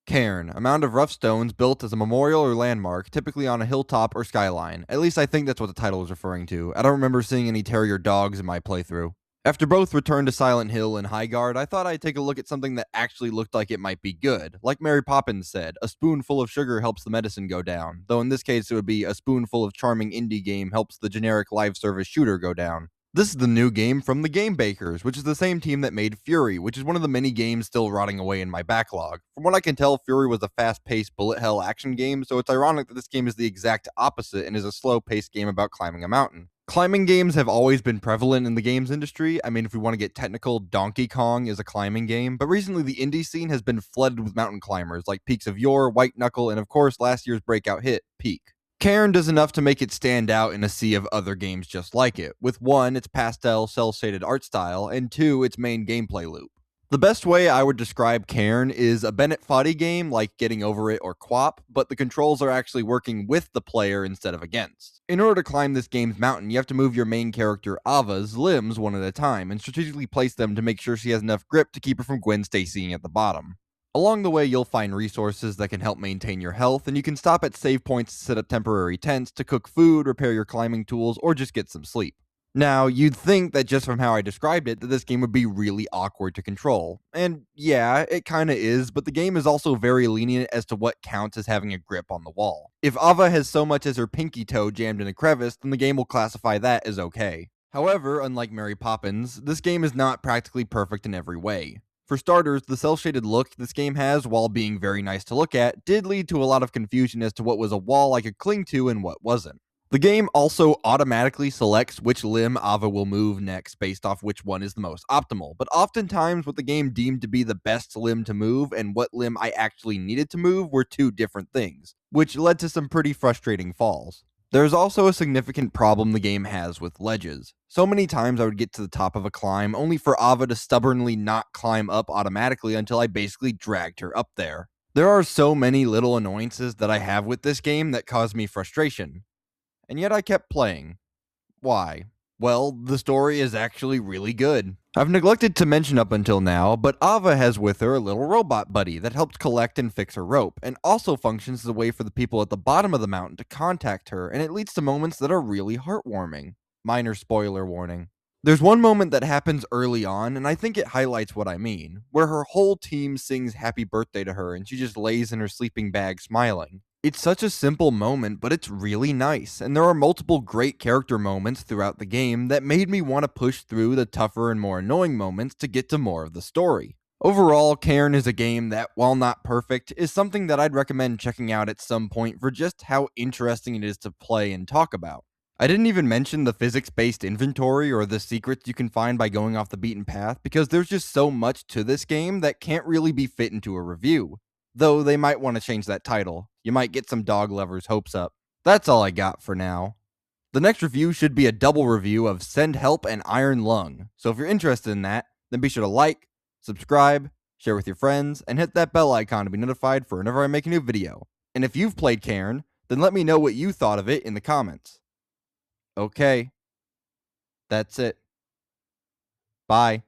Cairn, a mound of rough stones built as a memorial or landmark, typically on a hilltop or skyline. At least I think that's what the title is referring to. I don't remember seeing any terrier dogs in my playthrough. After both returned to Silent Hill and Highguard, I thought I'd take a look at something that actually looked like it might be good. Like Mary Poppins said, a spoonful of sugar helps the medicine go down, though in this case it would be a spoonful of charming indie game helps the generic live service shooter go down. This is the new game from the Game Bakers, which is the same team that made Fury, which is one of the many games still rotting away in my backlog. From what I can tell, Fury was a fast-paced bullet hell action game, so it's ironic that this game is the exact opposite and is a slow-paced game about climbing a mountain. Climbing games have always been prevalent in the games industry. I mean, if we want to get technical, Donkey Kong is a climbing game, but recently the indie scene has been flooded with mountain climbers like Peaks of Yore, White Knuckle, and of course last year's breakout hit, Peak. Cairn does enough to make it stand out in a sea of other games just like it, with 1, its pastel, cel-shaded art style, and 2, its main gameplay loop. The best way I would describe Cairn is a Bennett Foddy game like Getting Over It or QWOP, but the controls are actually working with the player instead of against. In order to climb this game's mountain, you have to move your main character Ava's limbs one at a time, and strategically place them to make sure she has enough grip to keep her from Gwen Stacying at the bottom. Along the way, you'll find resources that can help maintain your health, and you can stop at save points to set up temporary tents to cook food, repair your climbing tools, or just get some sleep. Now, you'd think that just from how I described it, that this game would be really awkward to control. And yeah, it kinda is, but the game is also very lenient as to what counts as having a grip on the wall. If Ava has so much as her pinky toe jammed in a crevice, then the game will classify that as okay. However, unlike Mary Poppins, this game is not practically perfect in every way. For starters, the cel-shaded look this game has, while being very nice to look at, did lead to a lot of confusion as to what was a wall I could cling to and what wasn't. The game also automatically selects which limb Ava will move next based off which one is the most optimal, but oftentimes what the game deemed to be the best limb to move and what limb I actually needed to move were two different things, which led to some pretty frustrating falls. There's also a significant problem the game has with ledges. So many times I would get to the top of a climb, only for Ava to stubbornly not climb up automatically until I basically dragged her up there. There are so many little annoyances that I have with this game that cause me frustration. And yet I kept playing. Why? Well, the story is actually really good. I've neglected to mention up until now, but Ava has with her a little robot buddy that helps collect and fix her rope, and also functions as a way for the people at the bottom of the mountain to contact her, and it leads to moments that are really heartwarming. Minor spoiler warning. There's one moment that happens early on, and I think it highlights what I mean, where her whole team sings happy birthday to her and she just lays in her sleeping bag smiling. It's such a simple moment, but it's really nice, and there are multiple great character moments throughout the game that made me want to push through the tougher and more annoying moments to get to more of the story. Overall, Cairn is a game that, while not perfect, is something that I'd recommend checking out at some point for just how interesting it is to play and talk about. I didn't even mention the physics-based inventory or the secrets you can find by going off the beaten path, because there's just so much to this game that can't really be fit into a review. Though they might want to change that title. You might get some dog lovers' hopes up. That's all I got for now. The next review should be a double review of Send Help and Iron Lung, so if you're interested in that, then be sure to like, subscribe, share with your friends, and hit that bell icon to be notified for whenever I make a new video. And if you've played Cairn, then let me know what you thought of it in the comments. Okay. That's it. Bye.